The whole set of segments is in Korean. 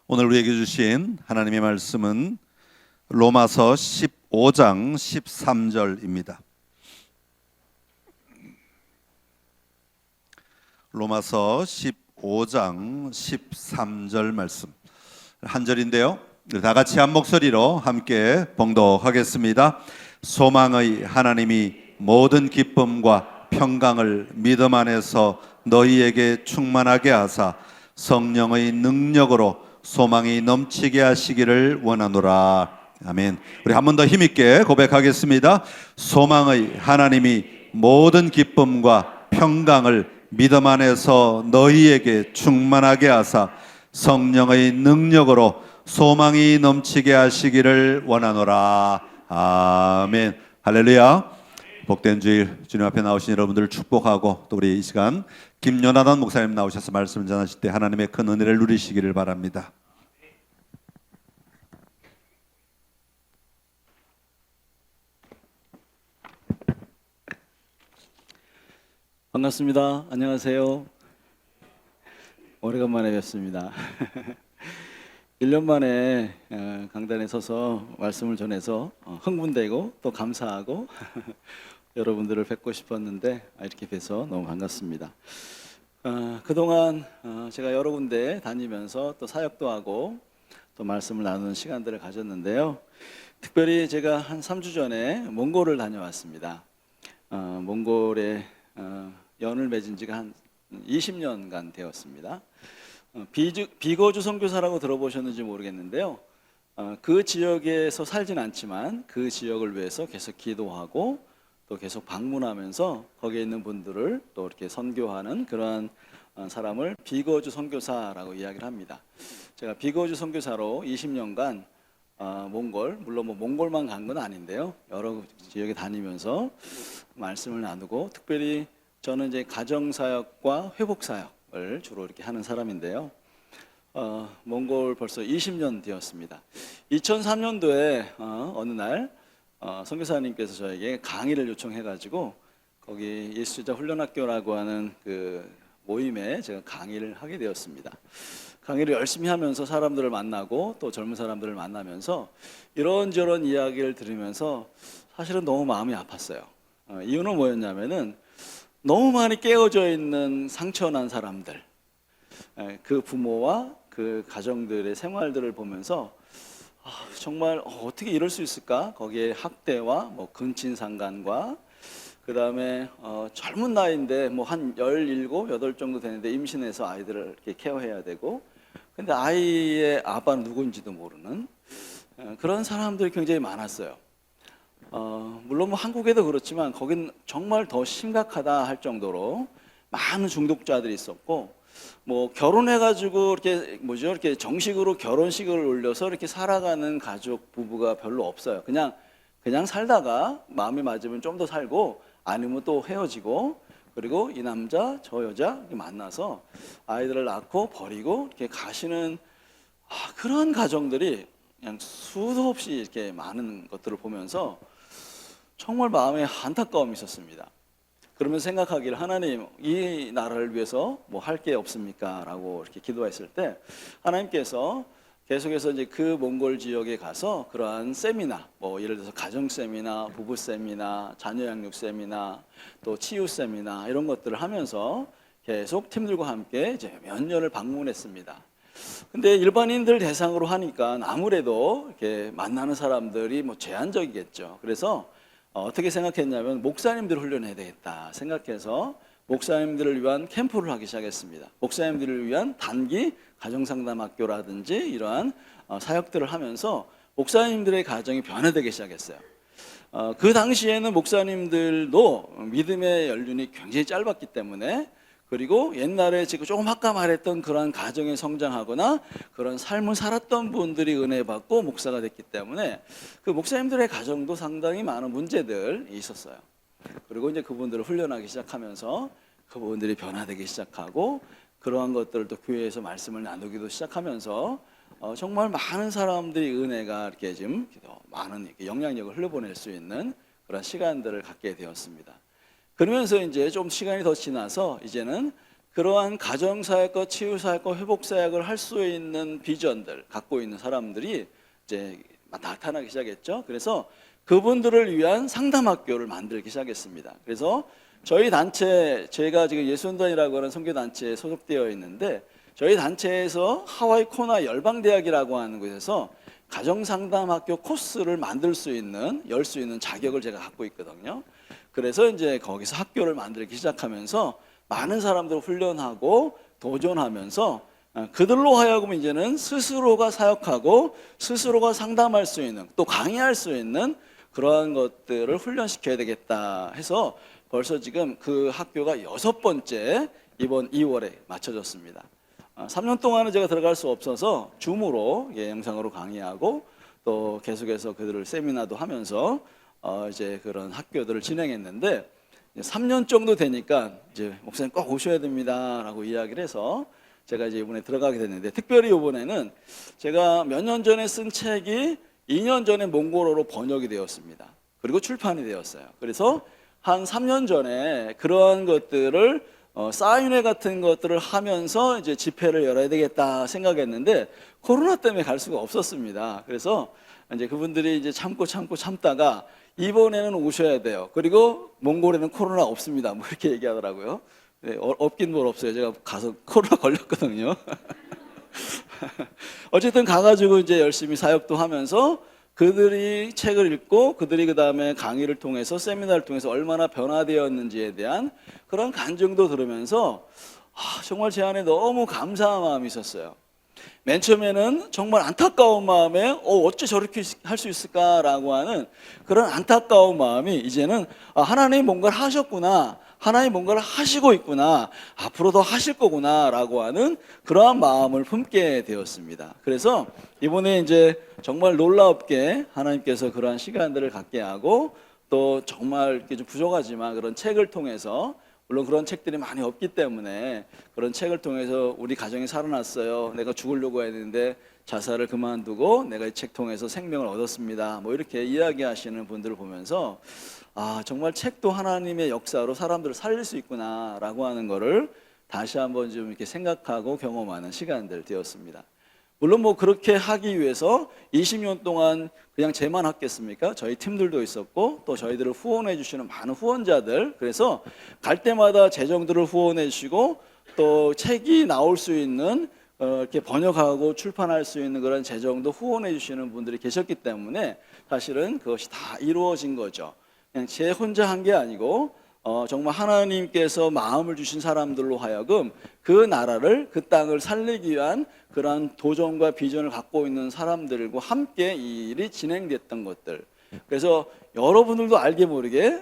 오늘 우리에게 주신 하나님의 말씀은 로마서 15장 13절입니다. 로마서 15장 13절 말씀 한 절인데요, 다 같이 한 목소리로 함께 봉독하겠습니다. 소망의 하나님이 모든 기쁨과 평강을 믿음 안에서 너희에게 충만하게 하사 성령의 능력으로 소망이 넘치게 하시기를 원하노라. 아멘. 우리 한 번 더 힘있게 고백하겠습니다. 소망의 하나님이 모든 기쁨과 평강을 믿음 안에서 너희에게 충만하게 하사 성령의 능력으로 소망이 넘치게 하시기를 원하노라. 아멘. 할렐루야. 복된 주일 주님 앞에 나오신 여러분들을 축복하고, 또 우리 이 시간 김연아단 목사님 나오셔서 말씀을 전하실 때 하나님의 큰 은혜를 누리시기를 바랍니다. 반갑습니다. 안녕하세요. 오래간만에 뵙습니다. 1년 만에 강단에 서서 말씀을 전해서 흥분되고 또 감사하고 여러분들을 뵙고 싶었는데 이렇게 뵈서 너무 반갑습니다. 그동안 제가 여러 군데 다니면서 또 사역도 하고 또 말씀을 나누는 시간들을 가졌는데요. 특별히 제가 한 3주 전에 몽골을 다녀왔습니다. 몽골에 연을 맺은 지가 한 20년간 되었습니다. 비거주 선교사라고 들어보셨는지 모르겠는데요. 그 지역에서 살진 않지만 그 지역을 위해서 계속 기도하고 또 계속 방문하면서 거기에 있는 분들을 또 이렇게 선교하는 그러한 사람을 비거주 선교사라고 이야기를 합니다. 제가 비거주 선교사로 20년간 몽골, 물론 몽골만 간 건 아닌데요, 여러 지역에 다니면서 말씀을 나누고, 특별히 저는 이제 가정사역과 회복사역을 주로 이렇게 하는 사람인데요. 몽골 벌써 20년 되었습니다. 2003년도에 어느 날 선교사님께서 저에게 강의를 요청해가지고 거기 예수자 훈련학교라고 하는 그 모임에 제가 강의를 하게 되었습니다. 강의를 열심히 하면서 사람들을 만나고 또 젊은 사람들을 만나면서 이런저런 이야기를 들으면서 사실은 너무 마음이 아팠어요. 이유는 뭐였냐면은 너무 많이 깨어져 있는 상처난 사람들, 그 부모와 그 가정들의 생활들을 보면서 정말 어떻게 이럴 수 있을까? 거기에 학대와 근친상간과 그 다음에 젊은 나이인데 한 17, 8 정도 되는데 임신해서 아이들을 이렇게 케어해야 되고, 근데 아이의 아빠는 누구인지도 모르는 그런 사람들이 굉장히 많았어요. 물론 한국에도 그렇지만 거긴 정말 더 심각하다 할 정도로 많은 중독자들이 있었고, 결혼해가지고 이렇게 정식으로 결혼식을 올려서 이렇게 살아가는 가족 부부가 별로 없어요. 그냥 살다가 마음이 맞으면 좀 더 살고 아니면 또 헤어지고, 그리고 이 남자 저 여자 이렇게 만나서 아이들을 낳고 버리고 이렇게 가시는 그런 가정들이 그냥 수도 없이 이렇게 많은 것들을 보면서 정말 마음에 안타까움이 있었습니다. 그러면 생각하기를, 하나님, 이 나라를 위해서 할 게 없습니까? 라고 이렇게 기도했을 때 하나님께서 계속해서 이제 그 몽골 지역에 가서 그러한 세미나, 예를 들어서 가정 세미나, 부부 세미나, 자녀 양육 세미나, 또 치유 세미나 이런 것들을 하면서 계속 팀들과 함께 이제 몇 년을 방문했습니다. 근데 일반인들 대상으로 하니까 아무래도 이렇게 만나는 사람들이 제한적이겠죠. 그래서 어떻게 생각했냐면 목사님들을 훈련해야 되겠다 생각해서 목사님들을 위한 캠프를 하기 시작했습니다. 목사님들을 위한 단기 가정상담학교라든지 이러한 사역들을 하면서 목사님들의 가정이 변화되기 시작했어요. 그 당시에는 목사님들도 믿음의 연륜이 굉장히 짧았기 때문에, 그리고 옛날에 지금 조금 아까 말했던 그런 가정에 성장하거나 그런 삶을 살았던 분들이 은혜 받고 목사가 됐기 때문에 그 목사님들의 가정도 상당히 많은 문제들이 있었어요. 그리고 이제 그분들을 훈련하기 시작하면서 그분들이 변화되기 시작하고, 그러한 것들을 또 교회에서 말씀을 나누기도 시작하면서 정말 많은 사람들이 은혜가 이렇게 지금 많은 영향력을 흘려보낼 수 있는 그런 시간들을 갖게 되었습니다. 그러면서 이제 좀 시간이 더 지나서 이제는 그러한 가정사역과 치유사역과 회복사역을 할 수 있는 비전들 갖고 있는 사람들이 이제 나타나기 시작했죠. 그래서 그분들을 위한 상담학교를 만들기 시작했습니다. 그래서 저희 단체, 제가 지금 예수원단이라고 하는 선교단체에 소속되어 있는데, 저희 단체에서 하와이 코나 열방대학이라고 하는 곳에서 가정상담학교 코스를 만들 수 있는, 열 수 있는 자격을 제가 갖고 있거든요. 그래서 이제 거기서 학교를 만들기 시작하면서 많은 사람들을 훈련하고 도전하면서 그들로 하여금 이제는 스스로가 사역하고 스스로가 상담할 수 있는, 또 강의할 수 있는 그러한 것들을 훈련시켜야 되겠다 해서 벌써 지금 그 학교가 6번째 이번 2월에 마쳐졌습니다. 3년 동안은 제가 들어갈 수 없어서 줌으로 영상으로 강의하고 또 계속해서 그들을 세미나도 하면서 이제 그런 학교들을 진행했는데, 3년 정도 되니까 이제 목사님 꼭 오셔야 됩니다라고 이야기를 해서 제가 이제 이번에 들어가게 됐는데, 특별히 이번에는 제가 몇 년 전에 쓴 책이 2년 전에 몽골어로 번역이 되었습니다. 그리고 출판이 되었어요. 그래서 한 3년 전에 그러한 것들을 사인회 같은 것들을 하면서 이제 집회를 열어야 되겠다 생각했는데 코로나 때문에 갈 수가 없었습니다. 그래서 이제 그분들이 이제 참다가 이번에는 오셔야 돼요. 그리고 몽골에는 코로나 없습니다. 뭐 이렇게 얘기하더라고요. 네, 없긴 뭘 없어요. 제가 가서 코로나 걸렸거든요. 어쨌든 가가지고 이제 열심히 사역도 하면서 그들이 책을 읽고 그들이 그 다음에 강의를 통해서 세미나를 통해서 얼마나 변화되었는지에 대한 그런 간증도 들으면서 정말 제 안에 너무 감사한 마음이 있었어요. 맨 처음에는 정말 안타까운 마음에 어째 저렇게 할 수 있을까라고 하는 그런 안타까운 마음이 이제는 하나님이 뭔가를 하셨구나, 하나님이 뭔가를 하시고 있구나, 앞으로도 하실 거구나라고 하는 그러한 마음을 품게 되었습니다. 그래서 이번에 이제 정말 놀랍게 하나님께서 그러한 시간들을 갖게 하고, 또 정말 이렇게 좀 부족하지만 그런 책을 통해서, 물론 그런 책들이 많이 없기 때문에 그런 책을 통해서 우리 가정이 살아났어요, 내가 죽으려고 했는데 자살을 그만두고 내가 이 책 통해서 생명을 얻었습니다, 뭐 이렇게 이야기하시는 분들을 보면서 정말 책도 하나님의 역사로 사람들을 살릴 수 있구나라고 하는 거를 다시 한번 좀 이렇게 생각하고 경험하는 시간들 되었습니다. 물론 뭐 그렇게 하기 위해서 20년 동안 그냥 제만 했겠습니까? 저희 팀들도 있었고 또 저희들을 후원해 주시는 많은 후원자들, 그래서 갈 때마다 재정들을 후원해 주시고 또 책이 나올 수 있는 이렇게 번역하고 출판할 수 있는 그런 재정도 후원해 주시는 분들이 계셨기 때문에 사실은 그것이 다 이루어진 거죠. 그냥 제 혼자 한 게 아니고 정말 하나님께서 마음을 주신 사람들로 하여금 그 나라를, 그 땅을 살리기 위한 그러한 도전과 비전을 갖고 있는 사람들과 함께 이 일이 진행됐던 것들. 그래서 여러분들도 알게 모르게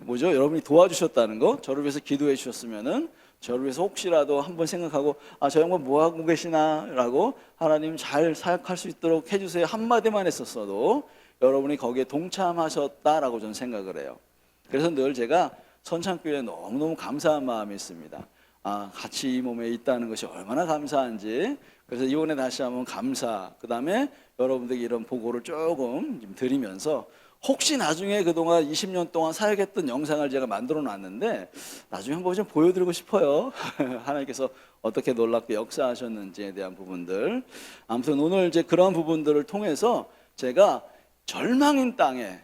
여러분이 도와주셨다는 거, 저를 위해서 기도해 주셨으면은 저를 위해서 혹시라도 한번 생각하고 저 양반 뭐 하고 계시나 라고 하나님 잘 사역할 수 있도록 해주세요 한마디만 했었어도 여러분이 거기에 동참하셨다라고 저는 생각을 해요. 그래서 늘 제가 선창교회에 너무너무 감사한 마음이 있습니다. 같이 이 몸에 있다는 것이 얼마나 감사한지. 그래서 이번에 다시 한번 감사, 그 다음에 여러분들에게 이런 보고를 조금 드리면서, 혹시 나중에 그동안 20년 동안 사역했던 영상을 제가 만들어 놨는데 나중에 한번 좀 보여드리고 싶어요. 하나님께서 어떻게 놀랍게 역사하셨는지에 대한 부분들. 아무튼 오늘 이제 그런 부분들을 통해서 제가 절망인 땅에,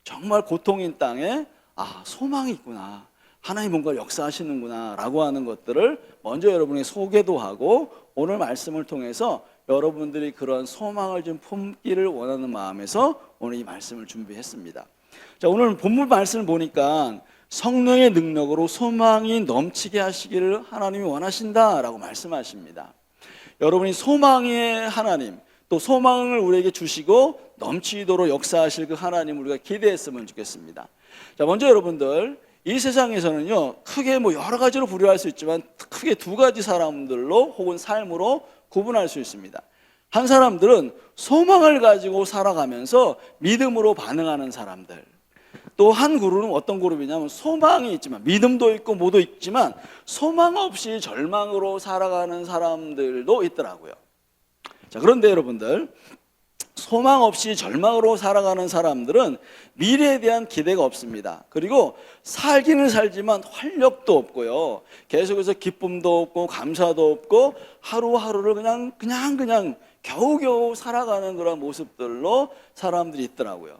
정말 고통인 땅에 소망이 있구나, 하나님 뭔가 역사하시는구나 라고 하는 것들을 먼저 여러분이 소개도 하고, 오늘 말씀을 통해서 여러분들이 그런 소망을 좀 품기를 원하는 마음에서 오늘 이 말씀을 준비했습니다. 자, 오늘 본문 말씀을 보니까 성령의 능력으로 소망이 넘치게 하시기를 하나님이 원하신다라고 말씀하십니다. 여러분이 소망의 하나님, 또 소망을 우리에게 주시고 넘치도록 역사하실 그 하나님을 우리가 기대했으면 좋겠습니다. 자, 먼저 여러분들, 이 세상에서는요 크게 뭐 여러 가지로 분류할 수 있지만 크게 두 가지 사람들로 혹은 삶으로 구분할 수 있습니다. 한 사람들은 소망을 가지고 살아가면서 믿음으로 반응하는 사람들, 또 한 그룹은 어떤 그룹이냐면 소망이 있지만, 믿음도 있고 뭐도 있지만 소망 없이 절망으로 살아가는 사람들도 있더라고요. 자, 그런데 여러분들, 소망 없이 절망으로 살아가는 사람들은 미래에 대한 기대가 없습니다. 그리고 살기는 살지만 활력도 없고요. 계속해서 기쁨도 없고 감사도 없고 하루하루를 그냥 겨우겨우 살아가는 그런 모습들로 사람들이 있더라고요.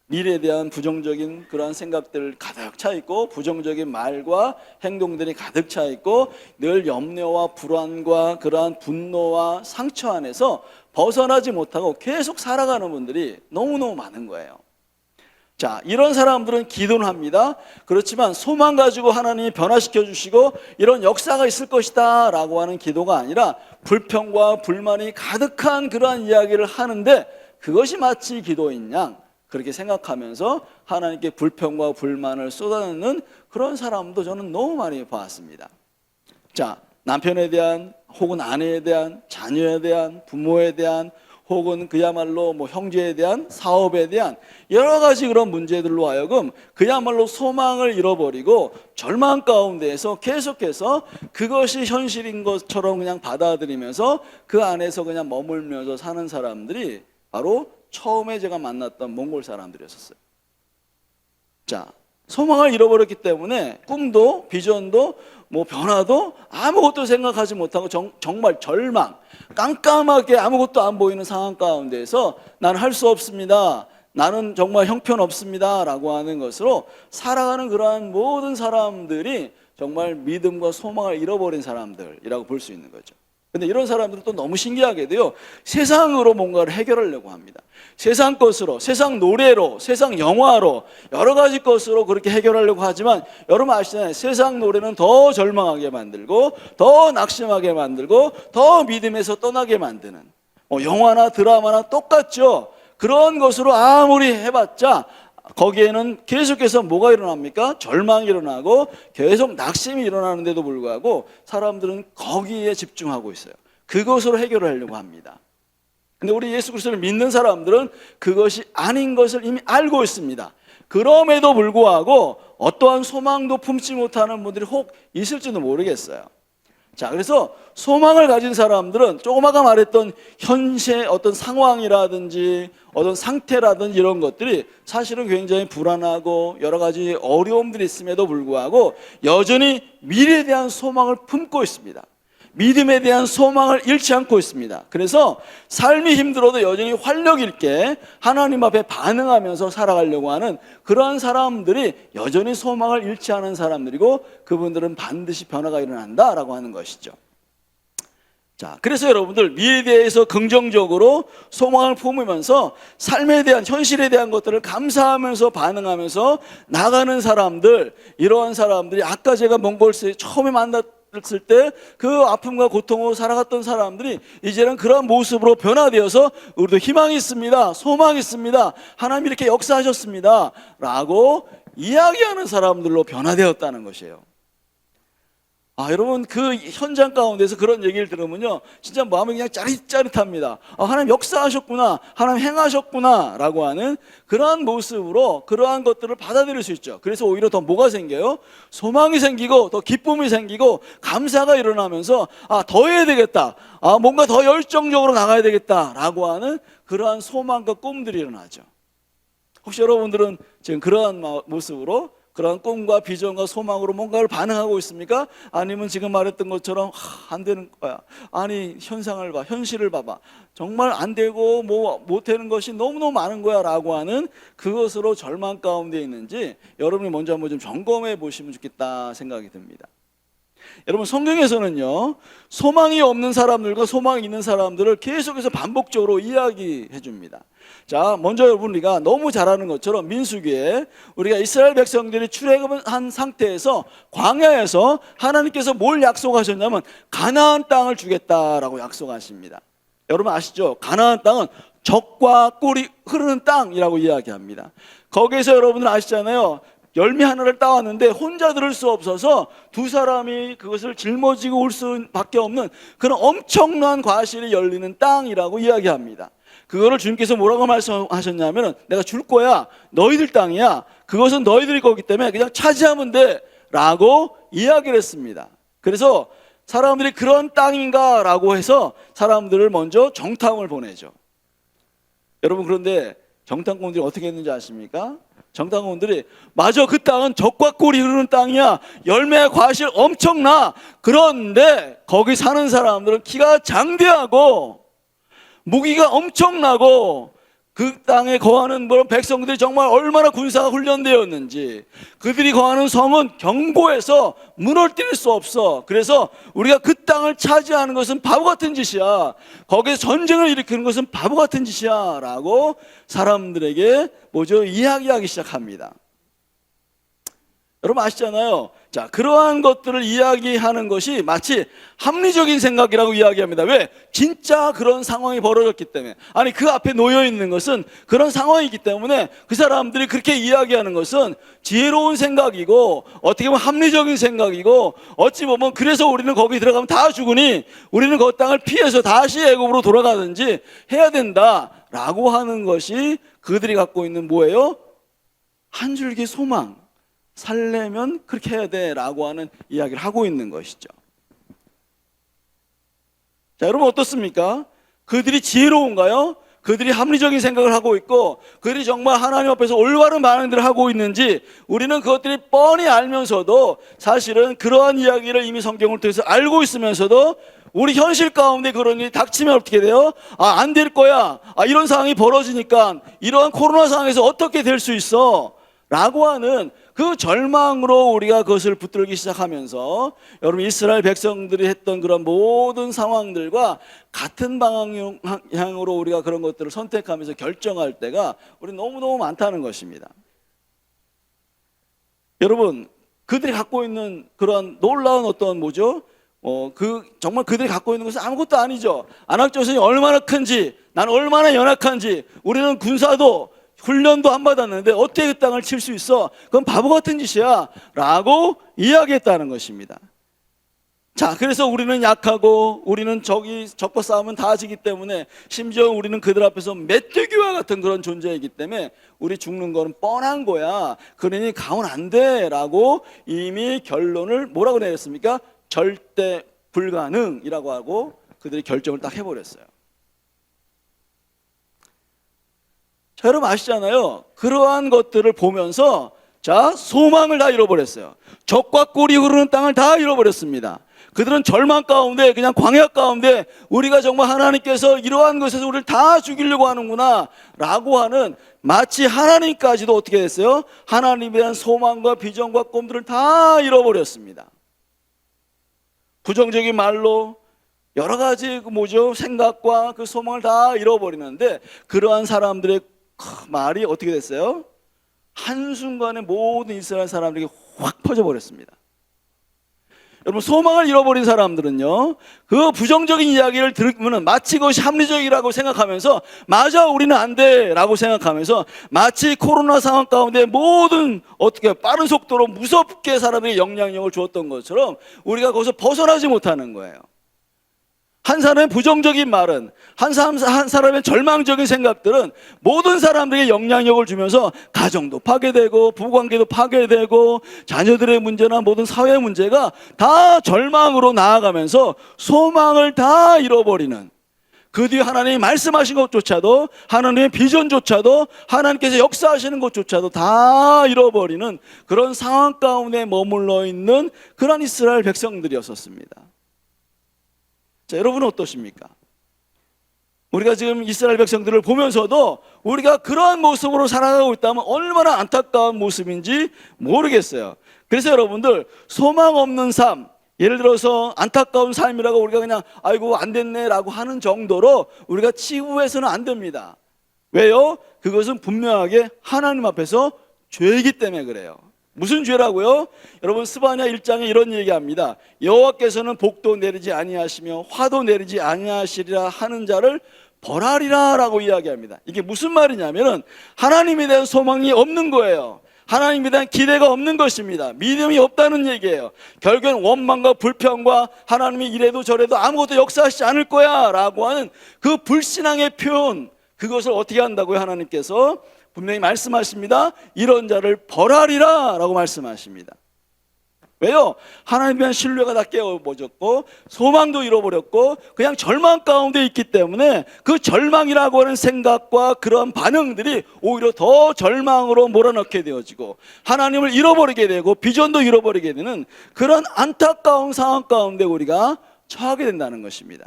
미래에 대한 부정적인 그런 생각들 가득 차 있고 부정적인 말과 행동들이 가득 차 있고 늘 염려와 불안과 그러한 분노와 상처 안에서 벗어나지 못하고 계속 살아가는 분들이 너무너무 많은 거예요. 자, 이런 사람들은 기도는 합니다. 그렇지만 소망 가지고 하나님이 변화시켜 주시고 이런 역사가 있을 것이다 라고 하는 기도가 아니라 불평과 불만이 가득한 그러한 이야기를 하는데 그것이 마치 기도인 양 그렇게 생각하면서 하나님께 불평과 불만을 쏟아내는 그런 사람도 저는 너무 많이 봤습니다. 자, 남편에 대한 혹은 아내에 대한 자녀에 대한 부모에 대한 혹은 그야말로 형제에 대한 사업에 대한 여러 가지 그런 문제들로 하여금 그야말로 소망을 잃어버리고 절망 가운데에서 계속해서 그것이 현실인 것처럼 그냥 받아들이면서 그 안에서 그냥 머물면서 사는 사람들이 바로 처음에 제가 만났던 몽골 사람들이었어요. 자, 소망을 잃어버렸기 때문에 꿈도 비전도 변화도 아무것도 생각하지 못하고 정말 절망, 깜깜하게 아무것도 안 보이는 상황 가운데에서 나는 할 수 없습니다. 나는 정말 형편없습니다. 라고 하는 것으로 살아가는 그러한 모든 사람들이 정말 믿음과 소망을 잃어버린 사람들이라고 볼 수 있는 거죠. 근데 이런 사람들은 또 너무 신기하게도요, 세상으로 뭔가를 해결하려고 합니다. 세상 것으로, 세상 노래로, 세상 영화로, 여러 가지 것으로 그렇게 해결하려고 하지만 여러분 아시잖아요. 세상 노래는 더 절망하게 만들고, 더 낙심하게 만들고, 더 믿음에서 떠나게 만드는, 영화나 드라마나 똑같죠. 그런 것으로 아무리 해봤자 거기에는 계속해서 뭐가 일어납니까? 절망이 일어나고 계속 낙심이 일어나는데도 불구하고 사람들은 거기에 집중하고 있어요. 그것으로 해결을 하려고 합니다. 근데 우리 예수 그리스도를 믿는 사람들은 그것이 아닌 것을 이미 알고 있습니다. 그럼에도 불구하고 어떠한 소망도 품지 못하는 분들이 혹 있을지도 모르겠어요. 자, 그래서 소망을 가진 사람들은 조금 아까 말했던 현재 어떤 상황이라든지 어떤 상태라든지 이런 것들이 사실은 굉장히 불안하고 여러 가지 어려움들이 있음에도 불구하고 여전히 미래에 대한 소망을 품고 있습니다. 믿음에 대한 소망을 잃지 않고 있습니다. 그래서 삶이 힘들어도 여전히 활력 있게 하나님 앞에 반응하면서 살아가려고 하는 그러한 사람들이 여전히 소망을 잃지 않은 사람들이고 그분들은 반드시 변화가 일어난다라고 하는 것이죠. 자, 그래서 여러분들 미래에 대해서 긍정적으로 소망을 품으면서 삶에 대한 현실에 대한 것들을 감사하면서 반응하면서 나가는 사람들, 이러한 사람들이 아까 제가 몽골스에 처음에 만났을 때 그 아픔과 고통으로 살아갔던 사람들이 이제는 그런 모습으로 변화되어서 우리도 희망이 있습니다, 소망이 있습니다, 하나님이 이렇게 역사하셨습니다 라고 이야기하는 사람들로 변화되었다는 것이에요. 여러분 그 현장 가운데서 그런 얘기를 들으면요 진짜 마음이 그냥 짜릿짜릿합니다. 하나님 역사하셨구나, 하나님 행하셨구나 라고 하는 그러한 모습으로 그러한 것들을 받아들일 수 있죠. 그래서 오히려 더 뭐가 생겨요? 소망이 생기고 더 기쁨이 생기고 감사가 일어나면서 더 해야 되겠다, 뭔가 더 열정적으로 나가야 되겠다 라고 하는 그러한 소망과 꿈들이 일어나죠. 혹시 여러분들은 지금 그러한 모습으로 그런 꿈과 비전과 소망으로 뭔가를 반응하고 있습니까? 아니면 지금 말했던 것처럼 안 되는 거야, 아니 현상을 봐, 현실을 봐봐, 정말 안 되고 못 되는 것이 너무너무 많은 거야 라고 하는 그것으로 절망 가운데 있는지 여러분이 먼저 한번 좀 점검해 보시면 좋겠다 생각이 듭니다. 여러분 성경에서는요 소망이 없는 사람들과 소망이 있는 사람들을 계속해서 반복적으로 이야기해 줍니다. 자, 먼저 여러분 우리가 너무 잘 아는 것처럼 민수기에 우리가 이스라엘 백성들이 출애굽한 상태에서 광야에서 하나님께서 뭘 약속하셨냐면 가나안 땅을 주겠다라고 약속하십니다. 여러분 아시죠? 가나안 땅은 젖과 꿀이 흐르는 땅이라고 이야기합니다. 거기에서 여러분들 아시잖아요. 열매 하나를 따왔는데 혼자 들을 수 없어서 두 사람이 그것을 짊어지고 올 수밖에 없는 그런 엄청난 과실이 열리는 땅이라고 이야기합니다. 그거를 주님께서 뭐라고 말씀하셨냐면 내가 줄 거야, 너희들 땅이야, 그것은 너희들이 거기 때문에 그냥 차지하면 돼 라고 이야기를 했습니다. 그래서 사람들이 그런 땅인가 라고 해서 사람들을 먼저 정탐을 보내죠. 여러분, 그런데 정탐꾼들이 어떻게 했는지 아십니까? 정탐꾼들이 맞아, 그 땅은 젖과 꿀이 흐르는 땅이야, 열매 과실 엄청나. 그런데 거기 사는 사람들은 키가 장대하고 무기가 엄청나고 그 땅에 거하는 그런 백성들이 정말 얼마나 군사가 훈련되었는지, 그들이 거하는 성은 견고해서 무너뜨릴 수 없어. 그래서 우리가 그 땅을 차지하는 것은 바보 같은 짓이야, 거기서 전쟁을 일으키는 것은 바보 같은 짓이야 라고 사람들에게 이야기하기 시작합니다. 여러분 아시잖아요. 자, 그러한 것들을 이야기하는 것이 마치 합리적인 생각이라고 이야기합니다. 왜? 진짜 그런 상황이 벌어졌기 때문에. 아니, 그 앞에 놓여 있는 것은 그런 상황이기 때문에 그 사람들이 그렇게 이야기하는 것은 지혜로운 생각이고, 어떻게 보면 합리적인 생각이고, 어찌 보면 그래서 우리는 거기 들어가면 다 죽으니 우리는 그 땅을 피해서 다시 애굽으로 돌아가든지 해야 된다라고 하는 것이 그들이 갖고 있는 뭐예요? 한 줄기 소망. 살려면 그렇게 해야 돼라고 하는 이야기를 하고 있는 것이죠. 자, 여러분 어떻습니까? 그들이 지혜로운가요? 그들이 합리적인 생각을 하고 있고 그들이 정말 하나님 앞에서 올바른 반응들을 하고 있는지 우리는 그것들이 뻔히 알면서도, 사실은 그러한 이야기를 이미 성경을 통해서 알고 있으면서도 우리 현실 가운데 그런 일이 닥치면 어떻게 돼요? 안 될 거야, 이런 상황이 벌어지니까 이러한 코로나 상황에서 어떻게 될 수 있어? 라고 하는 그 절망으로 우리가 그것을 붙들기 시작하면서, 여러분 이스라엘 백성들이 했던 그런 모든 상황들과 같은 방향으로 우리가 그런 것들을 선택하면서 결정할 때가 우리 너무너무 많다는 것입니다. 여러분, 그들이 갖고 있는 그런 놀라운 어떤 정말 그들이 갖고 있는 것은 아무것도 아니죠. 안악조선이 얼마나 큰지, 난 얼마나 연약한지, 우리는 군사도 훈련도 안 받았는데 어떻게 그 땅을 칠 수 있어? 그건 바보 같은 짓이야 라고 이야기했다는 것입니다. 자, 그래서 우리는 약하고 우리는 적과 싸우면 다 지기 때문에, 심지어 우리는 그들 앞에서 메뚜기와 같은 그런 존재이기 때문에 우리 죽는 거는 뻔한 거야, 그러니 가면 안 돼 라고 이미 결론을 뭐라고 내렸습니까? 절대 불가능이라고 하고 그들이 결정을 딱 해버렸어요. 자, 여러분 아시잖아요. 그러한 것들을 보면서 소망을 다 잃어버렸어요. 젖과 꿀이 흐르는 땅을 다 잃어버렸습니다. 그들은 절망 가운데, 그냥 광야 가운데 우리가 정말 하나님께서 이러한 것에서 우리를 다 죽이려고 하는구나 라고 하는, 마치 하나님까지도 어떻게 됐어요? 하나님에 대한 소망과 비전과 꿈들을 다 잃어버렸습니다. 부정적인 말로 여러 가지 생각과 그 소망을 다 잃어버리는데, 그러한 사람들의 말이 어떻게 됐어요? 한순간에 모든 이스라엘 사람들에게 확 퍼져버렸습니다. 여러분, 소망을 잃어버린 사람들은요, 그 부정적인 이야기를 들으면 마치 그것이 합리적이라고 생각하면서, 맞아, 우리는 안 돼 라고 생각하면서, 마치 코로나 상황 가운데 모든 빠른 속도로 무섭게 사람에게 영향력을 주었던 것처럼 우리가 거기서 벗어나지 못하는 거예요. 한 사람의 부정적인 말은, 한 사람의 절망적인 생각들은 모든 사람들에게 영향력을 주면서 가정도 파괴되고 부부관계도 파괴되고 자녀들의 문제나 모든 사회 문제가 다 절망으로 나아가면서 소망을 다 잃어버리는, 그 뒤에 하나님이 말씀하신 것조차도, 하나님의 비전조차도, 하나님께서 역사하시는 것조차도 다 잃어버리는 그런 상황 가운데 머물러 있는 그런 이스라엘 백성들이었었습니다. 자, 여러분은 어떠십니까? 우리가 지금 이스라엘 백성들을 보면서도 우리가 그러한 모습으로 살아가고 있다면 얼마나 안타까운 모습인지 모르겠어요. 그래서 여러분들, 소망 없는 삶, 예를 들어서 안타까운 삶이라고 우리가 그냥 아이고 안 됐네 라고 하는 정도로 우리가 치부해서는 안 됩니다. 왜요? 그것은 분명하게 하나님 앞에서 죄이기 때문에 그래요. 무슨 죄라고요? 여러분, 스바냐 1장에 이런 얘기합니다. 여호와께서는 복도 내리지 아니하시며 화도 내리지 아니하시리라 하는 자를 벌하리라 라고 이야기합니다. 이게 무슨 말이냐면은 하나님에 대한 소망이 없는 거예요. 하나님에 대한 기대가 없는 것입니다. 믿음이 없다는 얘기예요. 결국엔 원망과 불평과 하나님이 이래도 저래도 아무것도 역사하시지 않을 거야 라고 하는 그 불신앙의 표현, 그것을 어떻게 한다고요? 하나님께서 분명히 말씀하십니다. 이런 자를 벌하리라 라고 말씀하십니다. 왜요? 하나님에 대한 신뢰가 다 깨어버렸고 소망도 잃어버렸고 그냥 절망 가운데 있기 때문에 그 절망이라고 하는 생각과 그런 반응들이 오히려 더 절망으로 몰아넣게 되어지고 하나님을 잃어버리게 되고 비전도 잃어버리게 되는 그런 안타까운 상황 가운데 우리가 처하게 된다는 것입니다.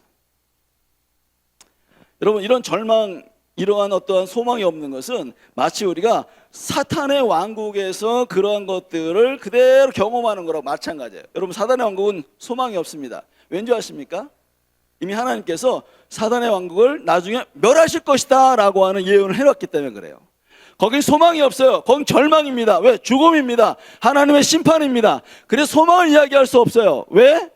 여러분, 이런 절망, 이러한 어떠한 소망이 없는 것은 마치 우리가 사탄의 왕국에서 그러한 것들을 그대로 경험하는 거랑 마찬가지예요. 여러분, 사탄의 왕국은 소망이 없습니다. 왠지 아십니까? 이미 하나님께서 사탄의 왕국을 나중에 멸하실 것이다 라고 하는 예언을 해놨기 때문에 그래요. 거긴 소망이 없어요. 거긴 절망입니다. 왜? 죽음입니다. 하나님의 심판입니다. 그래서 소망을 이야기할 수 없어요. 왜?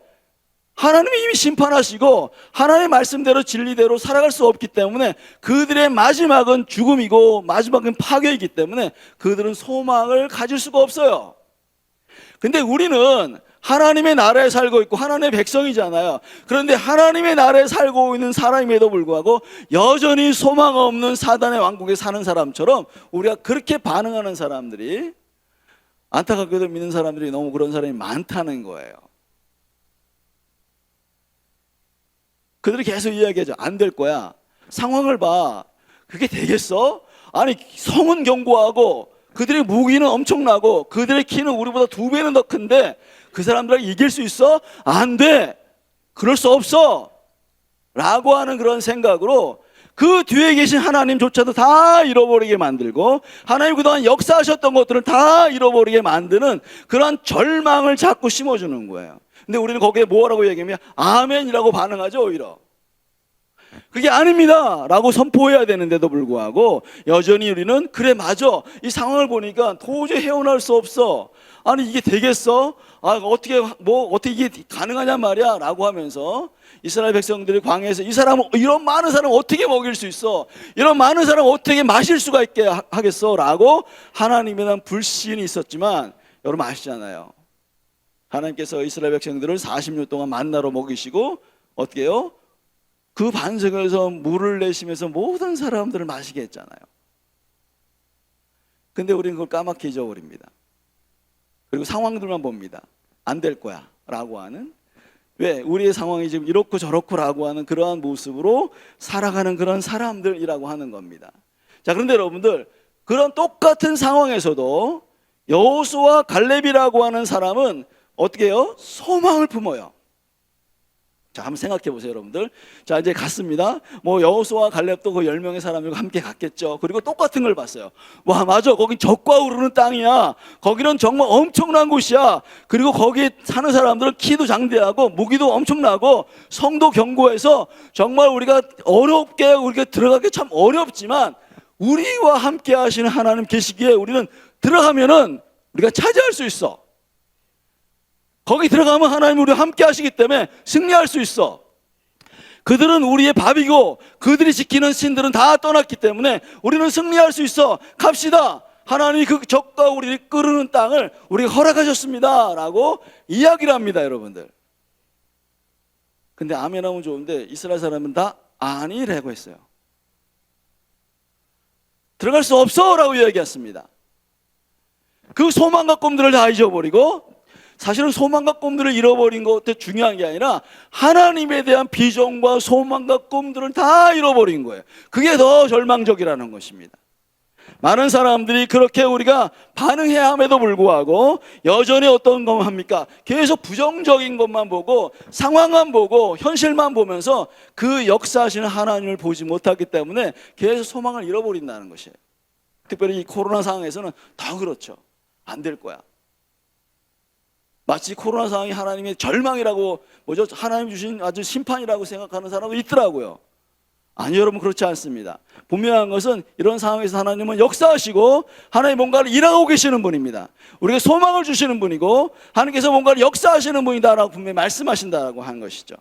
하나님이 이미 심판하시고 하나님의 말씀대로 진리대로 살아갈 수 없기 때문에 그들의 마지막은 죽음이고 마지막은 파괴이기 때문에 그들은 소망을 가질 수가 없어요. 근데 우리는 하나님의 나라에 살고 있고 하나님의 백성이잖아요. 그런데 하나님의 나라에 살고 있는 사람임에도 불구하고 여전히 소망 없는 사단의 왕국에 사는 사람처럼 우리가 그렇게 반응하는 사람들이, 안타깝게도 믿는 사람들이 너무 그런 사람이 많다는 거예요. 그들이 계속 이야기하죠. 안 될 거야. 상황을 봐. 그게 되겠어? 아니, 성은 견고하고 그들의 무기는 엄청나고 그들의 키는 우리보다 2배는 더 큰데 그 사람들에게 이길 수 있어? 안 돼. 그럴 수 없어. 라고 하는 그런 생각으로 그 뒤에 계신 하나님조차도 다 잃어버리게 만들고 하나님 그동안 역사하셨던 것들을 다 잃어버리게 만드는 그런 절망을 자꾸 심어주는 거예요. 근데 우리는 거기에 뭐라고 얘기하면 아멘이라고 반응하죠. 오히려 그게 아닙니다 라고 선포해야 되는데도 불구하고 여전히 우리는 그래 맞아, 이 상황을 보니까 도저히 헤어날 수 없어, 아니 이게 되겠어? 어떻게 이게 가능하냔 말이야 라고 하면서 이스라엘 백성들이 광야에서 이 사람, 이런 많은 사람 어떻게 먹일 수 있어, 이런 많은 사람 어떻게 마실 수가 있게 하겠어 라고 하나님에 대한 불신이 있었지만, 여러분 아시잖아요, 하나님께서 이스라엘 백성들을 40년 동안 만나로 먹이시고 어떻게 해요? 그 반석에서 물을 내시면서 모든 사람들을 마시게 했잖아요. 근데 우리는 그걸 까맣게 잊어버립니다. 그리고 상황들만 봅니다. 안 될 거야 라고 하는, 왜? 우리의 상황이 지금 이렇고 저렇고 라고 하는 그러한 모습으로 살아가는 그런 사람들이라고 하는 겁니다. 자, 그런데 여러분들, 그런 똑같은 상황에서도 여호수아 갈렙이라고 하는 사람은 어떻게 해요? 소망을 품어요. 자, 한번 생각해 보세요, 여러분들. 자, 이제 갔습니다. 뭐 여호수아와 갈렙도 그 10명의 사람들과 함께 갔겠죠. 그리고 똑같은 걸 봤어요. 와, 맞아, 거긴 적과 우르는 땅이야. 거기는 정말 엄청난 곳이야. 그리고 거기 사는 사람들은 키도 장대하고 무기도 엄청나고 성도 견고해서 정말 우리가 들어가기 참 어렵지만 우리와 함께 하시는 하나님 계시기에 우리는 들어가면은 우리가 차지할 수 있어. 거기 들어가면 하나님이 우리와 함께 하시기 때문에 승리할 수 있어. 그들은 우리의 밥이고 그들이 지키는 신들은 다 떠났기 때문에 우리는 승리할 수 있어. 갑시다. 하나님이 그 적과 우리를 끄르는 땅을 우리가 허락하셨습니다 라고 이야기를 합니다, 여러분들. 근데 아멘 하면 좋은데 이스라엘 사람은 다 아니라고 했어요. 들어갈 수 없어 라고 이야기했습니다. 그 소망과 꿈들을 다 잊어버리고, 사실은 소망과 꿈들을 잃어버린 것도 중요한 게 아니라 하나님에 대한 비전과 소망과 꿈들을 다 잃어버린 거예요. 그게 더 절망적이라는 것입니다. 많은 사람들이 그렇게 우리가 반응해야 함에도 불구하고 여전히 어떤 것만 합니까? 계속 부정적인 것만 보고 상황만 보고 현실만 보면서 그 역사하시는 하나님을 보지 못하기 때문에 계속 소망을 잃어버린다는 것이에요. 특별히 이 코로나 상황에서는 더 그렇죠. 안 될 거야. 마치 코로나 상황이 하나님의 절망이라고, 하나님 주신 아주 심판이라고 생각하는 사람도 있더라고요. 아니, 여러분, 그렇지 않습니다. 분명한 것은 이런 상황에서 하나님은 역사하시고 하나님 뭔가를 일하고 계시는 분입니다. 우리가 소망을 주시는 분이고 하나님께서 뭔가를 역사하시는 분이다라고 분명히 말씀하신다라고 하는 것이죠.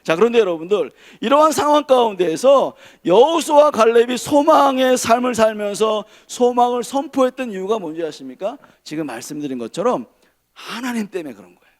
자, 그런데 여러분들, 이러한 상황 가운데에서 여호수아 갈렙이 소망의 삶을 살면서 소망을 선포했던 이유가 뭔지 아십니까? 지금 말씀드린 것처럼 하나님 때문에 그런 거예요.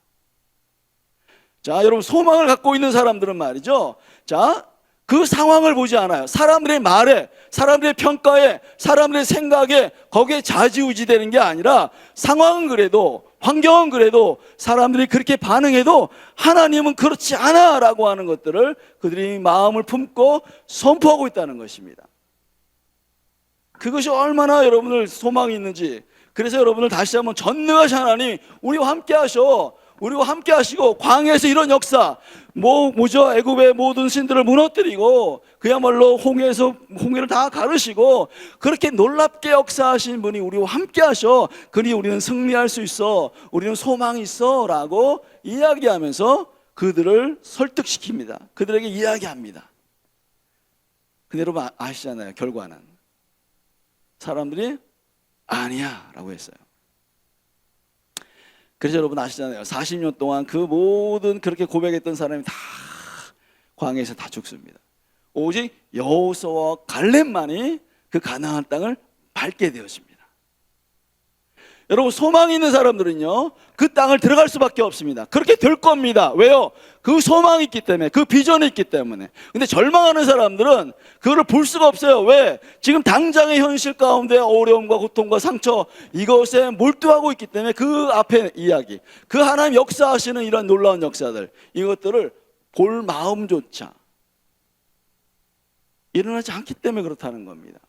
자, 여러분, 소망을 갖고 있는 사람들은 말이죠, 자, 그 상황을 보지 않아요. 사람들의 말에, 사람들의 평가에, 사람들의 생각에 거기에 좌지우지 되는 게 아니라 상황은 그래도 환경은 그래도 사람들이 그렇게 반응해도 하나님은 그렇지 않아 라고 하는 것들을 그들이 마음을 품고 선포하고 있다는 것입니다. 그것이 얼마나 여러분들 소망이 있는지, 그래서 여러분들 다시 한번 전능하신 하나님 우리와 함께 하셔, 우리와 함께 하시고 광야에서 이런 역사, 뭐죠? 애굽의 모든 신들을 무너뜨리고 그야말로 홍해를 다 가르시고 그렇게 놀랍게 역사하신 분이 우리와 함께 하셔. 그리 우리는 승리할 수 있어, 우리는 소망이 있어 라고 이야기하면서 그들을 설득시킵니다. 그들에게 이야기합니다. 근데 여러분 아시잖아요. 결과는 사람들이 아니야 라고 했어요. 그래서 여러분 아시잖아요. 40년 동안 그 모든 그렇게 고백했던 사람이 다 광야에서 다 죽습니다. 오직 여호수아와 갈렙만이 그 가나안 땅을 밟게 되었습니다. 여러분 소망이 있는 사람들은요 그 땅을 들어갈 수밖에 없습니다. 그렇게 될 겁니다. 왜요? 그 소망이 있기 때문에, 그 비전이 있기 때문에. 근데 절망하는 사람들은 그거를 볼 수가 없어요. 왜? 지금 당장의 현실 가운데 어려움과 고통과 상처 이것에 몰두하고 있기 때문에 그 앞에 이야기, 그 하나님 역사하시는 이런 놀라운 역사들, 이것들을 볼 마음조차 일어나지 않기 때문에 그렇다는 겁니다.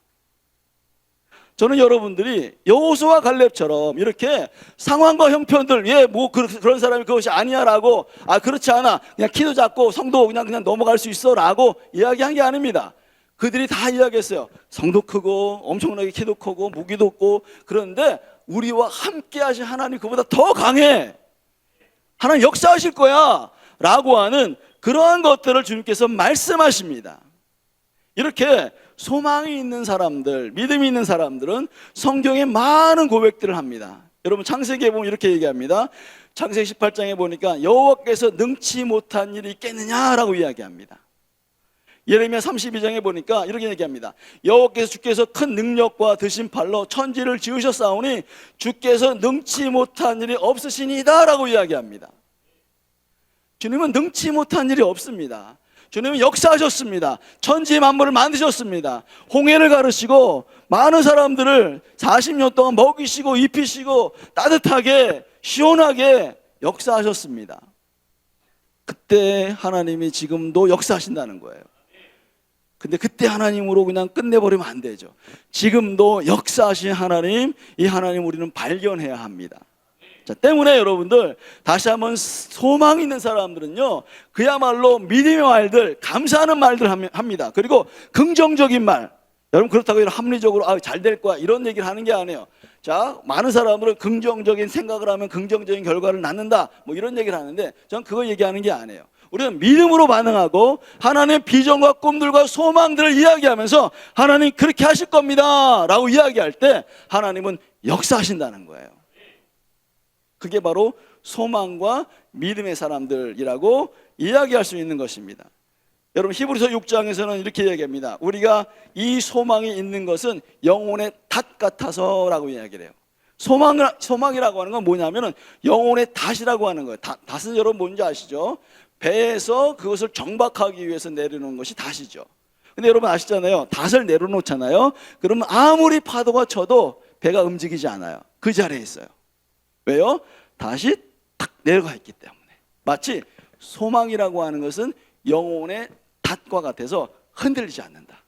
저는 여러분들이 여호수아와 갈렙처럼 이렇게 상황과 형편들, 그런 사람이 그것이 아니야 라고, 그렇지 않아, 그냥 키도 작고 성도 그냥 넘어갈 수 있어 라고 이야기한 게 아닙니다. 그들이 다 이야기했어요. 성도 크고 엄청나게 키도 크고 무기도 없고, 그런데 우리와 함께 하신 하나님 그보다 더 강해, 하나님 역사하실 거야 라고 하는 그러한 것들을 주님께서 말씀하십니다. 이렇게 소망이 있는 사람들, 믿음이 있는 사람들은 성경에 많은 고백들을 합니다. 여러분 창세기에 보면 이렇게 얘기합니다. 창세기 18장에 보니까 여호와께서 능치 못한 일이 있겠느냐라고 이야기합니다. 예레미야 32장에 보니까 이렇게 얘기합니다. 여호와께서 주께서 큰 능력과 드신 팔로 천지를 지으셨사오니 주께서 능치 못한 일이 없으시니이다 라고 이야기합니다. 주님은 능치 못한 일이 없습니다. 주님은 역사하셨습니다. 천지 만물을 만드셨습니다. 홍해를 가르시고 많은 사람들을 40년 동안 먹이시고 입히시고 따뜻하게 시원하게 역사하셨습니다. 그때 하나님이 지금도 역사하신다는 거예요. 근데 그때 하나님으로 그냥 끝내버리면 안 되죠. 지금도 역사하신 하나님, 이 하나님 우리는 발견해야 합니다. 자, 때문에 여러분들 다시 한번 소망 있는 사람들은요 그야말로 믿음의 말들, 감사하는 말들 합니다. 그리고 긍정적인 말, 여러분 그렇다고 이런 합리적으로 잘 될 거야 이런 얘기를 하는 게 아니에요. 자, 많은 사람들은 긍정적인 생각을 하면 긍정적인 결과를 낳는다 뭐 이런 얘기를 하는데 저는 그거 얘기하는 게 아니에요. 우리는 믿음으로 반응하고 하나님의 비전과 꿈들과 소망들을 이야기하면서 하나님 그렇게 하실 겁니다 라고 이야기할 때 하나님은 역사하신다는 거예요. 그게 바로 소망과 믿음의 사람들이라고 이야기할 수 있는 것입니다. 여러분 히브리서 6장에서는 이렇게 얘기합니다. 우리가 이 소망이 있는 것은 영혼의 닷 같아서 라고 이야기를 해요. 소망이라고 하는 건 뭐냐면 영혼의 닷이라고 하는 거예요. 닷은 여러분 뭔지 아시죠? 배에서 그것을 정박하기 위해서 내려놓은 것이 닷이죠. 근데 여러분 아시잖아요. 닷을 내려놓잖아요. 그러면 아무리 파도가 쳐도 배가 움직이지 않아요. 그 자리에 있어요. 왜요? 다시 탁 내려가 있기 때문에. 마치 소망이라고 하는 것은 영혼의 닷과 같아서 흔들리지 않는다.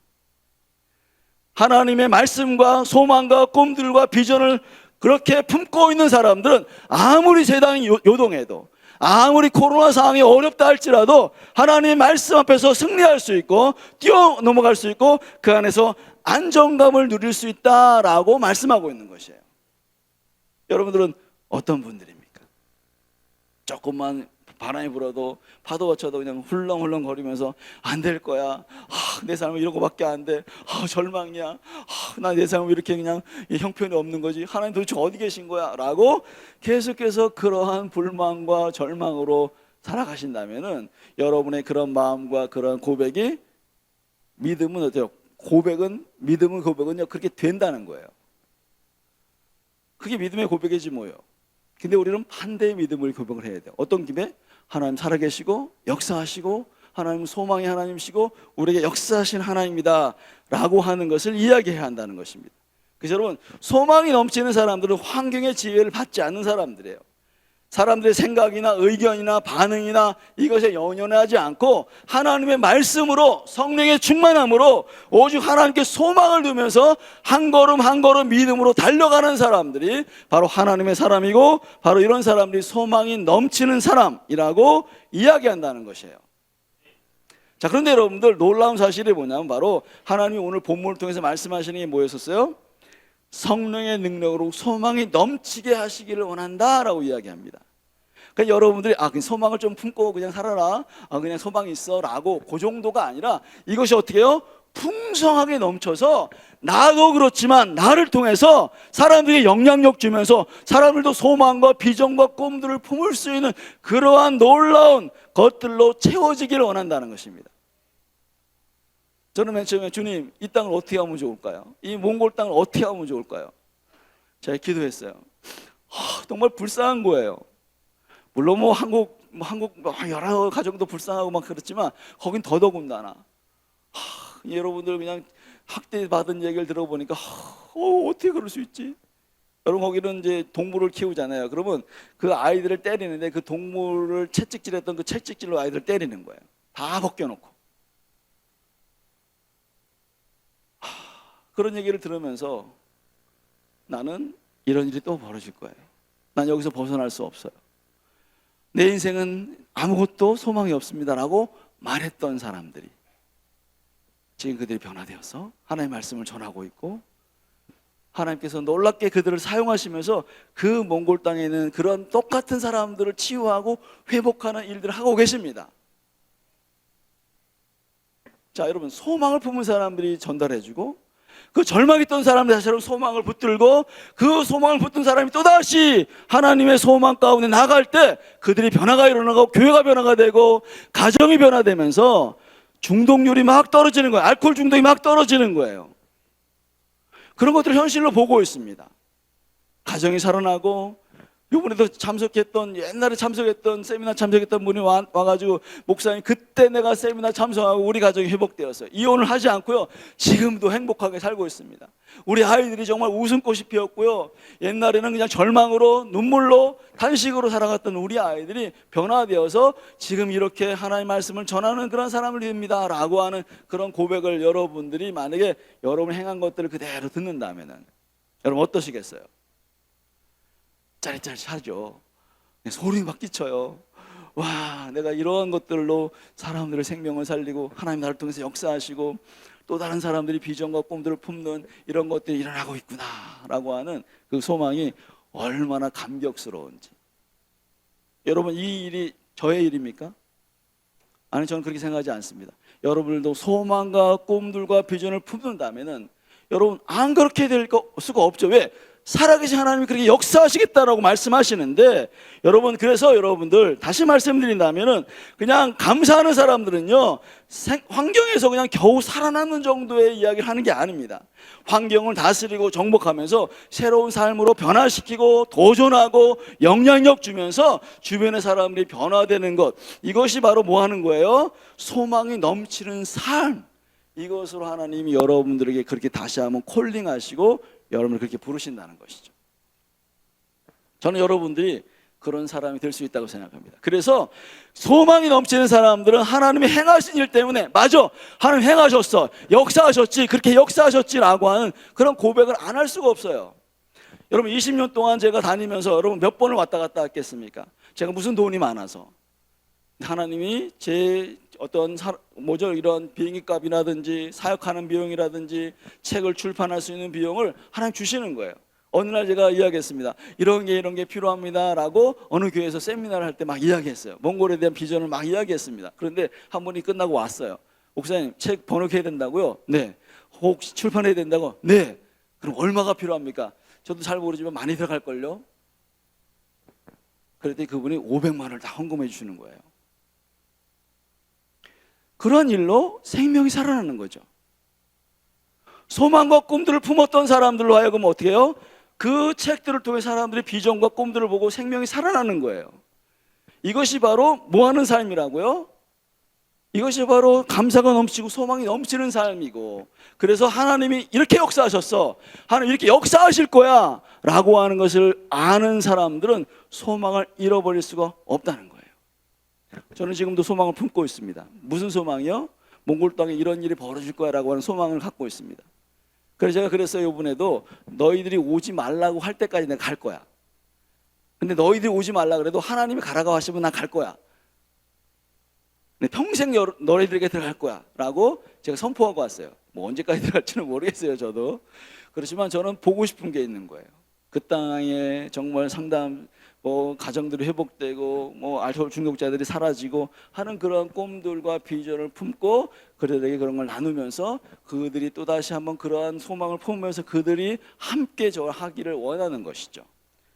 하나님의 말씀과 소망과 꿈들과 비전을 그렇게 품고 있는 사람들은 아무리 세상이 요동해도, 아무리 코로나 상황이 어렵다 할지라도 하나님의 말씀 앞에서 승리할 수 있고 뛰어넘어갈 수 있고 그 안에서 안정감을 누릴 수 있다라고 말씀하고 있는 것이에요. 여러분들은 어떤 분들입니까? 조금만 바람이 불어도 파도가 쳐도 그냥 훌렁훌렁 거리면서 안 될 거야. 내 삶은 이런 거밖에 안 돼. 절망이야. 나 내 삶은 이렇게 그냥 형편이 없는 거지. 하나님 도대체 어디 계신 거야? 라고 계속해서 그러한 불만과 절망으로 살아가신다면은 여러분의 그런 마음과 그런 고백이 믿음은 어때요? 믿음은 고백은요 그렇게 된다는 거예요. 그게 믿음의 고백이지 뭐예요. 근데 우리는 반대의 믿음을 고백을 해야 돼요. 어떤 김에 하나님 살아계시고 역사하시고 하나님은 소망의 하나님이시고 우리에게 역사하신 하나님이다 라고 하는 것을 이야기해야 한다는 것입니다. 그래서 여러분 소망이 넘치는 사람들은 환경의 지혜를 받지 않는 사람들이에요. 사람들의 생각이나 의견이나 반응이나 이것에 연연하지 않고 하나님의 말씀으로, 성령의 충만함으로 오직 하나님께 소망을 두면서 한 걸음 한 걸음 믿음으로 달려가는 사람들이 바로 하나님의 사람이고, 바로 이런 사람들이 소망이 넘치는 사람이라고 이야기한다는 것이에요. 자, 그런데 여러분들, 놀라운 사실이 뭐냐면 바로 하나님이 오늘 본문을 통해서 말씀하시는 게 뭐였었어요? 성령의 능력으로 소망이 넘치게 하시기를 원한다라고 이야기합니다. 그러니까 여러분들이 그냥 소망을 좀 품고 그냥 살아라, 그냥 소망이 있어라고 그 정도가 아니라 이것이 어떻게 해요? 풍성하게 넘쳐서 나도 그렇지만 나를 통해서 사람들에게 영향력 주면서 사람들도 소망과 비전과 꿈들을 품을 수 있는 그러한 놀라운 것들로 채워지기를 원한다는 것입니다. 저는 맨 처음에 주님, 이 땅을 어떻게 하면 좋을까요? 이 몽골 땅을 어떻게 하면 좋을까요? 제가 기도했어요. 정말 불쌍한 거예요. 물론 한국 여러 가정도 불쌍하고 막 그렇지만 거긴 더더군다나 여러분들 그냥 학대 받은 얘기를 들어보니까 어떻게 그럴 수 있지? 여러분, 거기는 이제 동물을 키우잖아요. 그러면 그 아이들을 때리는데 그 동물을 채찍질했던 그 채찍질로 아이들을 때리는 거예요. 다 벗겨놓고. 그런 얘기를 들으면서 나는 이런 일이 또 벌어질 거예요. 난 여기서 벗어날 수 없어요. 내 인생은 아무것도 소망이 없습니다라고 말했던 사람들이 지금 그들이 변화되어서 하나님의 말씀을 전하고 있고, 하나님께서 놀랍게 그들을 사용하시면서 그 몽골 땅에 있는 그런 똑같은 사람들을 치유하고 회복하는 일들을 하고 계십니다. 자, 여러분, 소망을 품은 사람들이 전달해주고, 그 절망했던 사람들 다시 소망을 붙들고, 그 소망을 붙든 사람이 또다시 하나님의 소망 가운데 나갈 때 그들이 변화가 일어나고 교회가 변화가 되고 가정이 변화되면서 중독률이 막 떨어지는 거예요. 알코올 중독이 막 떨어지는 거예요. 그런 것들을 현실로 보고 있습니다. 가정이 살아나고, 이번에도 옛날에 참석했던 세미나 참석했던 분이 와가지고 목사님, 그때 내가 세미나 참석하고 우리 가정이 회복되었어요. 이혼을 하지 않고요, 지금도 행복하게 살고 있습니다. 우리 아이들이 정말 웃음꽃이 피었고요, 옛날에는 그냥 절망으로 눈물로 탄식으로 살아갔던 우리 아이들이 변화되어서 지금 이렇게 하나님의 말씀을 전하는 그런 사람을 됩니다 라고 하는 그런 고백을 여러분들이 만약에 여러분 행한 것들을 그대로 듣는다면 여러분 어떠시겠어요? 짜릿짜릿하죠. 소름이 막 끼쳐요. 와, 내가 이러한 것들로 사람들의 생명을 살리고 하나님 나를 통해서 역사하시고 또 다른 사람들이 비전과 꿈들을 품는 이런 것들이 일어나고 있구나 라고 하는 그 소망이 얼마나 감격스러운지. 여러분, 이 일이 저의 일입니까? 아니, 저는 그렇게 생각하지 않습니다. 여러분들도 소망과 꿈들과 비전을 품는다면은 여러분 안 그렇게 될 수가 없죠. 왜? 살아계신 하나님이 그렇게 역사하시겠다라고 말씀하시는데, 여러분, 그래서 여러분들 다시 말씀드린다면은 그냥 감사하는 사람들은요, 환경에서 그냥 겨우 살아남는 정도의 이야기를 하는 게 아닙니다. 환경을 다스리고 정복하면서 새로운 삶으로 변화시키고 도전하고 영향력 주면서 주변의 사람들이 변화되는 것, 이것이 바로 뭐 하는 거예요? 소망이 넘치는 삶. 이것으로 하나님이 여러분들에게 그렇게 다시 한번 콜링하시고 여러분을 그렇게 부르신다는 것이죠. 저는 여러분들이 그런 사람이 될 수 있다고 생각합니다. 그래서 소망이 넘치는 사람들은 하나님이 행하신 일 때문에, 맞아, 하나님 행하셨어, 역사하셨지, 그렇게 역사하셨지라고 하는 그런 고백을 안 할 수가 없어요. 여러분, 20년 동안 제가 다니면서 여러분 몇 번을 왔다 갔다 했겠습니까? 제가 무슨 돈이 많아서. 하나님이 제 어떤 이런 비행기 값이라든지 사역하는 비용이라든지 책을 출판할 수 있는 비용을 하나님 주시는 거예요. 어느 날 제가 이야기했습니다. 이런 게 필요합니다 라고 어느 교회에서 세미나를 할 때 막 이야기했어요. 몽골에 대한 비전을 막 이야기했습니다. 그런데 한 분이 끝나고 왔어요. 목사님, 책 번역해야 된다고요? 네. 혹시 출판해야 된다고? 네. 그럼 얼마가 필요합니까? 저도 잘 모르지만 많이 들어갈걸요? 그랬더니 그분이 500만 원을 다 헌금해 주시는 거예요. 그런 일로 생명이 살아나는 거죠. 소망과 꿈들을 품었던 사람들로 하여금 어떻게 해요? 그 책들을 통해 사람들이 비전과 꿈들을 보고 생명이 살아나는 거예요. 이것이 바로 뭐 하는 삶이라고요? 이것이 바로 감사가 넘치고 소망이 넘치는 삶이고, 그래서 하나님이 이렇게 역사하셨어, 하나님 이렇게 역사하실 거야 라고 하는 것을 아는 사람들은 소망을 잃어버릴 수가 없다는 거예요. 저는 지금도 소망을 품고 있습니다. 무슨 소망이요? 몽골 땅에 이런 일이 벌어질 거야 라고 하는 소망을 갖고 있습니다. 그래서 제가 그랬어요. 이번에도 너희들이 오지 말라고 할 때까지 내가 갈 거야. 근데 너희들이 오지 말라 그래도 하나님이 가라고 하시면 난 갈 거야. 근데 평생 너희들에게 들어갈 거야 라고 제가 선포하고 왔어요. 뭐 언제까지 들어갈지는 모르겠어요, 저도. 그렇지만 저는 보고 싶은 게 있는 거예요. 그 땅에 정말 상담, 가정들이 회복되고, 알코올 중독자들이 사라지고 하는 그런 꿈들과 비전을 품고 그들에게 그런 걸 나누면서 그들이 또다시 한번 그러한 소망을 품으면서 그들이 함께 하기를 원하는 것이죠.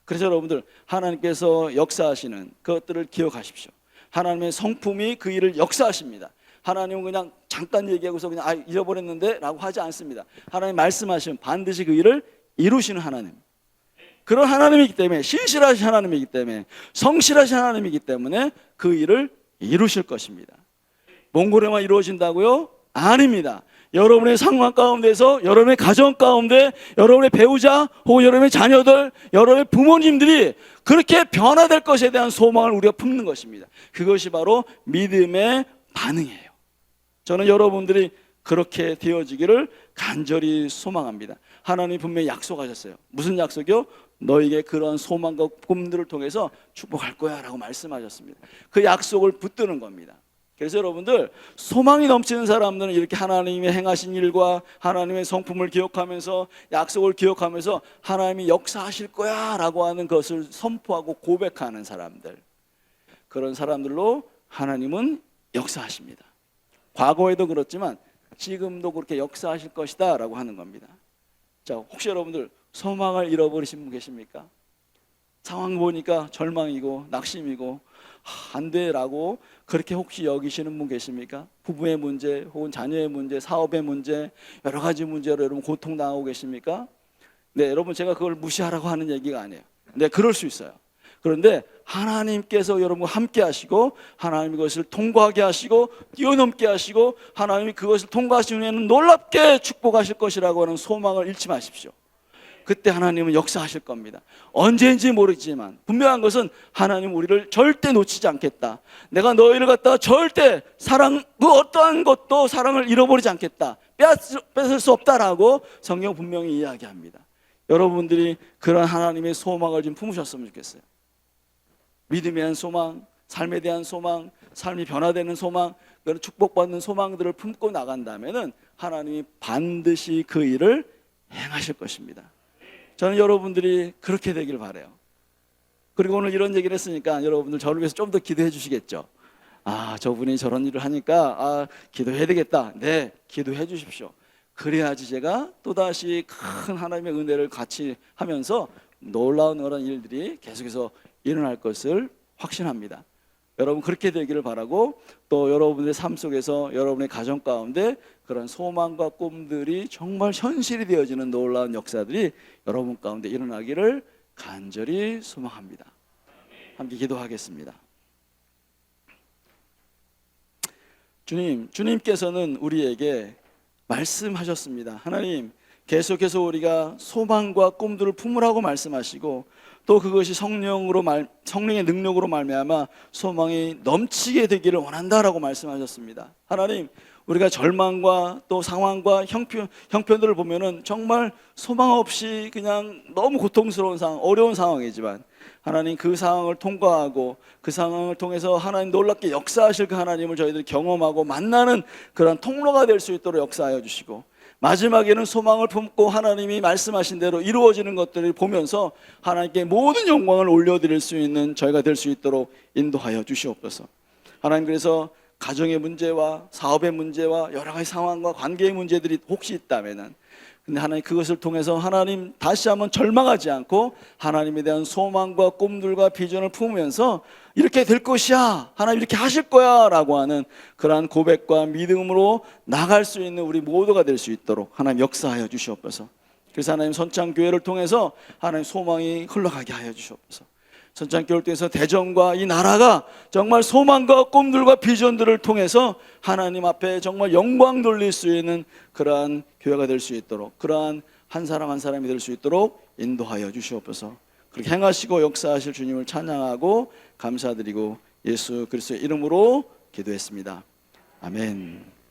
그래서 여러분들, 하나님께서 역사하시는 그것들을 기억하십시오. 하나님의 성품이 그 일을 역사하십니다. 하나님은 그냥 잠깐 얘기하고서 그냥 잃어버렸는데 라고 하지 않습니다. 하나님 말씀하시면 반드시 그 일을 이루시는 하나님, 그런 하나님이기 때문에, 신실하신 하나님이기 때문에, 성실하신 하나님이기 때문에 그 일을 이루실 것입니다. 몽골에만 이루어진다고요? 아닙니다. 여러분의 상황 가운데서, 여러분의 가정 가운데, 여러분의 배우자 혹은 여러분의 자녀들, 여러분의 부모님들이 그렇게 변화될 것에 대한 소망을 우리가 품는 것입니다. 그것이 바로 믿음의 반응이에요. 저는 여러분들이 그렇게 되어지기를 간절히 소망합니다. 하나님이 분명히 약속하셨어요. 무슨 약속이요? 너에게 그런 소망과 꿈들을 통해서 축복할 거야 라고 말씀하셨습니다. 그 약속을 붙드는 겁니다. 그래서 여러분들, 소망이 넘치는 사람들은 이렇게 하나님의 행하신 일과 하나님의 성품을 기억하면서, 약속을 기억하면서 하나님이 역사하실 거야 라고 하는 것을 선포하고 고백하는 사람들, 그런 사람들로 하나님은 역사하십니다. 과거에도 그렇지만 지금도 그렇게 역사하실 것이다 라고 하는 겁니다. 자, 혹시 여러분들 소망을 잃어버리신 분 계십니까? 상황 보니까 절망이고 낙심이고 안 돼라고 그렇게 혹시 여기시는 분 계십니까? 부부의 문제 혹은 자녀의 문제, 사업의 문제, 여러 가지 문제로 여러분 고통당하고 계십니까? 네, 여러분, 제가 그걸 무시하라고 하는 얘기가 아니에요. 네, 그럴 수 있어요. 그런데 하나님께서 여러분과 함께 하시고, 하나님이 그것을 통과하게 하시고 뛰어넘게 하시고, 하나님이 그것을 통과하신 후에는 놀랍게 축복하실 것이라고 하는 소망을 잃지 마십시오. 그때 하나님은 역사하실 겁니다. 언제인지 모르지만 분명한 것은 하나님은 우리를 절대 놓치지 않겠다. 내가 너희를 갖다가 절대 그 어떠한 것도 사랑을 잃어버리지 않겠다, 뺏을 수 없다라고 성경 분명히 이야기합니다. 여러분들이 그런 하나님의 소망을 좀 품으셨으면 좋겠어요. 믿음에 대한 소망, 삶에 대한 소망, 삶이 변화되는 소망, 그런 축복받는 소망들을 품고 나간다면은 하나님이 반드시 그 일을 행하실 것입니다. 저는 여러분들이 그렇게 되길 바라요. 그리고 오늘 이런 얘기를 했으니까 여러분들 저를 위해서 좀 더 기도해 주시겠죠? 저분이 저런 일을 하니까 기도해야 되겠다. 네, 기도해 주십시오. 그래야지 제가 또다시 큰 하나님의 은혜를 같이 하면서 놀라운 그런 일들이 계속해서 일어날 것을 확신합니다. 여러분, 그렇게 되기를 바라고, 또 여러분의 삶 속에서 여러분의 가정 가운데 그런 소망과 꿈들이 정말 현실이 되어지는 놀라운 역사들이 여러분 가운데 일어나기를 간절히 소망합니다. 함께 기도하겠습니다. 주님께서는 우리에게 말씀하셨습니다. 하나님, 계속해서 우리가 소망과 꿈들을 품으라고 말씀하시고, 또 그것이 성령의 능력으로 말미암아 소망이 넘치게 되기를 원한다라고 말씀하셨습니다. 하나님, 우리가 절망과 또 상황과 형편들을 보면은 정말 소망 없이 그냥 너무 고통스러운 상황, 어려운 상황이지만, 하나님 그 상황을 통과하고 그 상황을 통해서 하나님 놀랍게 역사하실 그 하나님을 저희들이 경험하고 만나는 그런 통로가 될 수 있도록 역사하여 주시고, 마지막에는 소망을 품고 하나님이 말씀하신 대로 이루어지는 것들을 보면서 하나님께 모든 영광을 올려드릴 수 있는 저희가 될 수 있도록 인도하여 주시옵소서. 하나님, 그래서 가정의 문제와 사업의 문제와 여러 가지 상황과 관계의 문제들이 혹시 있다면은, 근데 하나님 그것을 통해서 하나님 다시 한번 절망하지 않고 하나님에 대한 소망과 꿈들과 비전을 품으면서 이렇게 될 것이야, 하나님 이렇게 하실 거야 라고 하는 그러한 고백과 믿음으로 나갈 수 있는 우리 모두가 될 수 있도록 하나님 역사하여 주시옵소서. 그래서 하나님 선창교회를 통해서 하나님 소망이 흘러가게 하여 주시옵소서. 선창교회를 통해서 대전과 이 나라가 정말 소망과 꿈들과 비전들을 통해서 하나님 앞에 정말 영광 돌릴 수 있는 그러한 교회가 될 수 있도록, 그러한 한 사람 한 사람이 될 수 있도록 인도하여 주시옵소서. 그렇게 행하시고 역사하실 주님을 찬양하고 감사드리고 예수 그리스도의 이름으로 기도했습니다. 아멘.